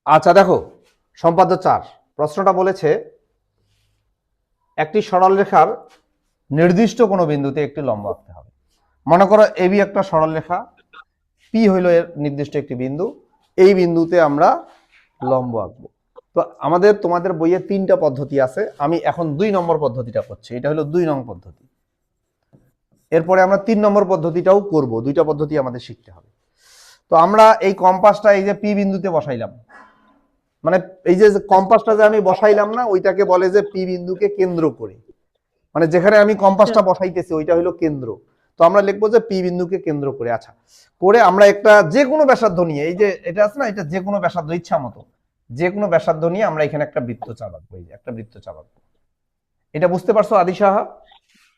আচ্ছা দেখো, সম্পাদ্য 4 প্রশ্নটা বলেছে একটি সরলরেখার নির্দিষ্ট কোনো বিন্দুতে একটি লম্ব আঁকতে হবে। মনে করো এবি একটা সরলরেখা, পি হইল এর নির্দিষ্ট একটি বিন্দু, এই বিন্দুতে আমরা লম্ব আঁকবো। তো আমাদের তোমাদের বইয়ে 3টা পদ্ধতি আছে, আমি এখন 2 নম্বর পদ্ধতিটা করছি, এটা হলো 2 নং পদ্ধতি। এরপরে আমরা 3 নম্বর পদ্ধতিটাও করব, 2টা পদ্ধতি আমাদের শিখতে হবে। তো আমরা এই কম্পাসটা এই যে পি বিন্দুতে বসাইলাম, মানে এই যে কম্পাসটা যে আমি বসাইলাম না, ওইটাকে বলে যে পি বিন্দুকে কেন্দ্র করে, মানে যেখানে আমি কম্পাসটা বসাইতেছি ওইটা হলো কেন্দ্র। তো আমরা লিখবো যে পি বিন্দুকে কেন্দ্র করে। আচ্ছা, করে আমরা একটা যে কোনো ব্যাসার্ধ নিয়ে, এই যে এটা আছে না, এটা যে কোনো ব্যাসার্ধ ইচ্ছা মতো যে কোনো ব্যাসার্ধ নিয়ে আমরা এখানে একটা বৃত্ত চাপ আঁকবো। এই যে একটা বৃত্ত চাপ আঁকবো। এটা বুঝতে পারছো আদি সাহা?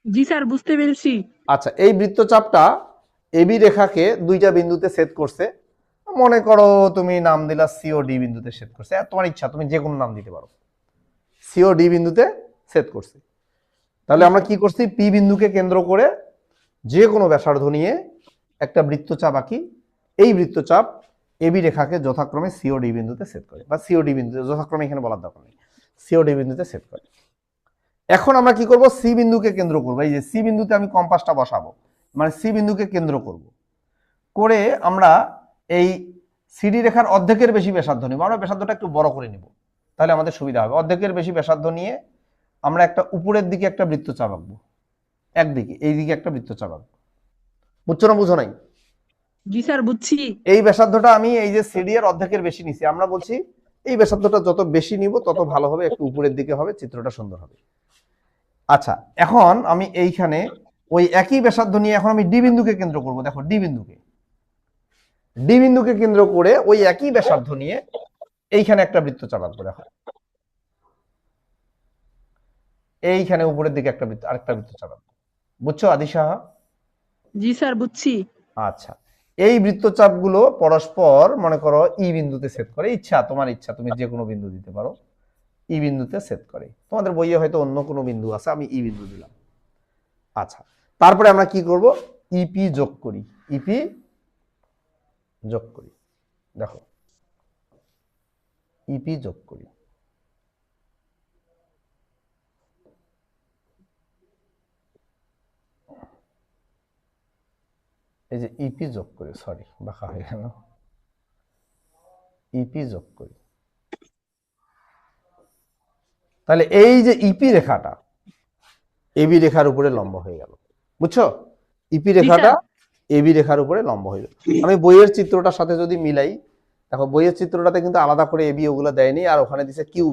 জি স্যার, বুঝতে পেরেছি। আচ্ছা, এই বৃত্তচাপটা এবি রেখাকে 2টা বিন্দুতে ছেদ করছে। মনে করো তুমি নাম দিলা সিও ডি বিন্দুতে ছেদ করছে, তোমার ইচ্ছা, তুমি যে কোনো নাম দিতে পারো। সিও ডি বিন্দুতে ছেদ করছে। তাহলে আমরা কি করছি, পি বিন্দুকে কেন্দ্র করে যে কোনো ব্যাসার্ধ নিয়ে একটা বৃত্তচাপ আঁকি। এই বৃত্তচাপ এবি রেখাকে যথাক্রমে সিও ডি বিন্দুতে ছেদ করে, বা সিও ডি বিন্দুতে, যথাক্রমে এখানে বলার দরকার নেই, সিও ডি বিন্দুতে ছেদ করে। এখন আমরা কি করব, সি বিন্দুকে কেন্দ্র করব। এই যে সি বিন্দুতে আমি কম্পাসটা বসাবো, মানে সি বিন্দুকে কেন্দ্র করব, করে আমরা এই সিডি রেখার অর্ধেকের বেশি ব্যাসার্ধ নিব। আমরা ব্যাসার্ধটা একটু বড় করে নিব, তাহলে আমাদের সুবিধা হবে। অর্ধেকের বেশি ব্যাসার্ধ নিয়ে আমরা একটা উপরের দিকে একটা বৃত্তচাপ আঁকবো, একদিকে এই দিকে একটা বৃত্তচাপ আঁকবো। বুঝছো না বুঝো নাই? জি স্যার, বুঝছি। এই ব্যাসার্ধটা আমি এই যে সিডি এর অর্ধেকের বেশি নিছি, আমরা বলছি এই ব্যাসার্ধটা যত বেশি নিব তত ভালো হবে, একটু উপরের দিকে হবে, চিত্রটা সুন্দর হবে। আচ্ছা, এখন আমি এইখানে ওই একই ব্যাসার্ধ নিয়ে এখন আমি ডি বিন্দুকে কেন্দ্র করব। দেখো ডি বিন্দুকে কেন্দ্র করে ওই একই ব্যাসার্ধ নিয়ে এইখানে একটা বৃত্তচাপ আঁকবো। দেখো এইখানে উপরের দিকে একটা বৃত্ত, আরেকটা বৃত্তচাপ আঁকবো। বুঝছো আদি সাহা? জি স্যার, বুঝছি। আচ্ছা, এই বৃত্তচাপগুলো পরস্পর মনে করো ই বিন্দুতে ছেদ করে। ইচ্ছা, তোমার ইচ্ছা, তুমি যে কোনো বিন্দু দিতে পারো। ই বিন্দুতে ছেদ করে, তোমাদের বইয়ে হয়তো অন্য কোনো বিন্দু আছে, আমি ই বিন্দু দিলাম। আচ্ছা, তারপরে আমরা কি করব, ইপি যোগ করি, ইপি যোগ করি। দেখো ইপি যোগ করি। এই যে ইপি যোগ করি, সরি বাঁকা হয়ে গেল, ইপি যোগ করি। তাহলে এই যে ইপি রেখাটা এবি রেখার উপরে লম্ব হয়ে গেল। বুঝছো? ইপি রেখাটা এবি রেখার উপরে লম্ব হয়ে গেল। আমি বইয়ের চিত্রটার সাথে যদি মিলাই, দেখো বইয়ের চিত্রটাতে কিন্তু আলাদা করে এবি ওগুলো দেয়নি, আর ওখানে দিছে কিউ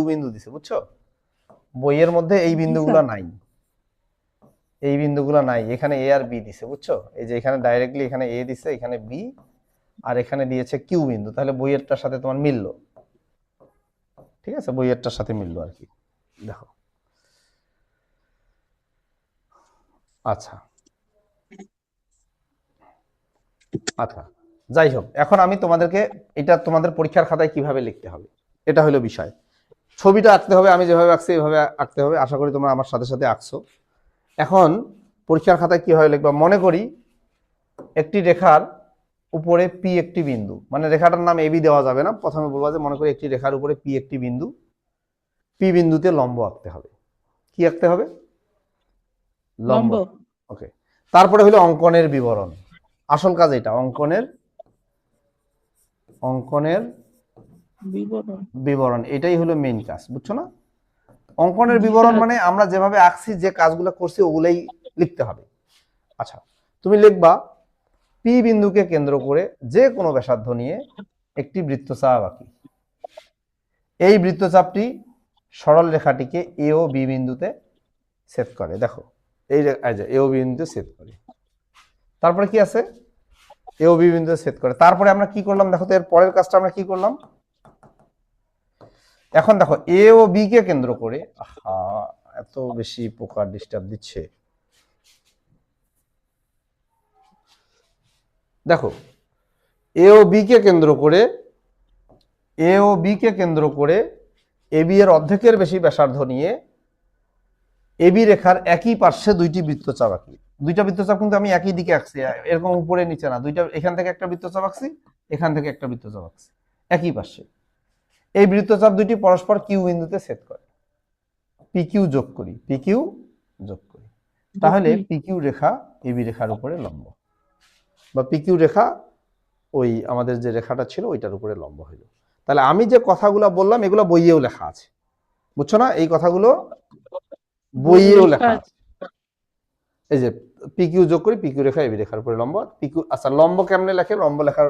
বিন্দু দিছে। বুঝছো? বইয়ের মধ্যে এই বিন্দুগুলো নাই, এই বিন্দুগুলো নাই, এখানে এ আর বি দিছে। বুঝছো? এই যে এখানে ডাইরেক্টলি এখানে এ দিছে, এখানে বি, আর এখানে দিয়েছে কিউ বিন্দু। তাহলে বইয়েরটার সাথে তোমার মিললো। ঠিক আছে, বইয়েরটার সাথে মিললো আর কি। দেখো আচ্ছা আচ্ছা, যাই হোক, এখন আমি তোমাদেরকে এটা তোমাদের পরীক্ষার খাতায় কিভাবে লিখতে হবে এটা হলো বিষয়। ছবিটা আঁকতে হবে, আমি যেভাবে আঁকছি এইভাবে আঁকতে হবে। আশা করি তোমরা আমার সাথে সাথে আঁকছো। এখন পরীক্ষার খাতায় কিভাবে লিখবা, মনে করি একটি রেখার উপরে পি একটি বিন্দু, মানে রেখাটার নাম এবি দেওয়া যাবে না, প্রথমে বলবো যে মনে করি একটি রেখার উপরে পি একটি বিন্দু, পি বিন্দুতে লম্ব আঁকতে হবে। কি আঁকতে হবে? লম্ব। ওকে, তারপরে হলো অঙ্কনের বিবরণ। আসল কাজ এটা, অঙ্কনের বিবরণ, এটাই হলো মেইন কাজ। বুঝছো না? অঙ্কনের বিবরণ মানে আমরা যেভাবে আঁকছি, যে কাজগুলো করছি ওগুলাই লিখতে হবে। আচ্ছা, তুমি লিখবা পি বিন্দুকে কেন্দ্র করে যে কোনো ব্যাসার্ধ নিয়ে একটি বৃত্তচাপ আঁকি। এই বৃত্তচাপটি সরল রেখাটিকে এ ও বি বিন্দুতে ছেদ করে। দেখো এই যে এ ও বি বিন্দুতে ছেদ করে। তারপরে কি আছে, এ ও বি বিন্দুতে ছেদ করে। তারপরে আমরা কি করলাম, দেখো তো এর পরের কাজটা আমরা কি করলাম। এখন দেখো এ ও বি কে কেন্দ্র করে, এত বেশি পোকা ডিস্টার্ব দিচ্ছে। দেখো এ ও বি কে কেন্দ্র করে, এ ও বি কে কেন্দ্র করে এবি এর অর্ধেকের বেশি ব্যাসার্ধ নিয়ে এবি রেখার একই পার্শ্বে 2টি বৃত্তচাপ আঁকি। 2টা বৃত্তচাপ কিন্তু আমি একই দিকে আঁকছি, এরকম উপরে নিচে না, 2টা, এখান থেকে একটা বৃত্তচাপ আঁকছি, এখান থেকে একটা বৃত্তচাপ আঁকছি, একই পার্শ্বে। এই বৃত্তচাপ দুটি পরস্পর কিউ বিন্দুতে ছেদ করে। পিকিউ যোগ করি, পিকিউ যোগ করি, তাহলে পিকিউ রেখা এবি রেখার উপরে লম্ব, বা পিকিউ রেখা ওই আমাদের যে রেখাটা ছিল ওইটার উপরে লম্ব হইল। তাহলে আমি যে কথাগুলো বললাম এগুলো বইয়েও লেখা আছে, বুঝছো না? এই কথাগুলো বইয়েও লেখা আছে। এই যে পিকিউ যোগ করি, পিকিউ রেখা এবি রেখার উপরে লম্ব, পিকিউ আচ্ছা লম্ব কেমনে লেখে? লম্ব লেখার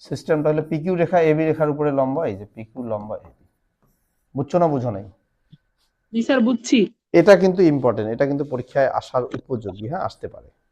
সিস্টেমটা হলো পিকিউ রেখা এবি রেখার উপরে লম্ব, এই যে পিকিউ লম্ব এবি। বুঝছো না বুঝো নাই? জি স্যার বুঝছি। এটা কিন্তু ইম্পর্টেন্ট, এটা কিন্তু পরীক্ষায় আসার উপযোগী, হ্যাঁ আসতে পারে।